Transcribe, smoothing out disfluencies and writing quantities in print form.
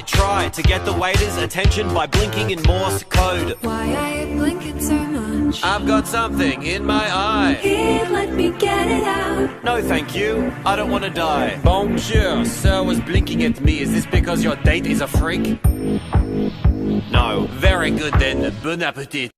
might try to get the waiter's attention by blinking in Morse code. Why are you blinking so much? I've got something in my eye. Here, let me get it out. No thank you, I don't want to die. Bonjour, sir was blinking at me. Is this because your date is a freak? No. Very good then, bon appetit.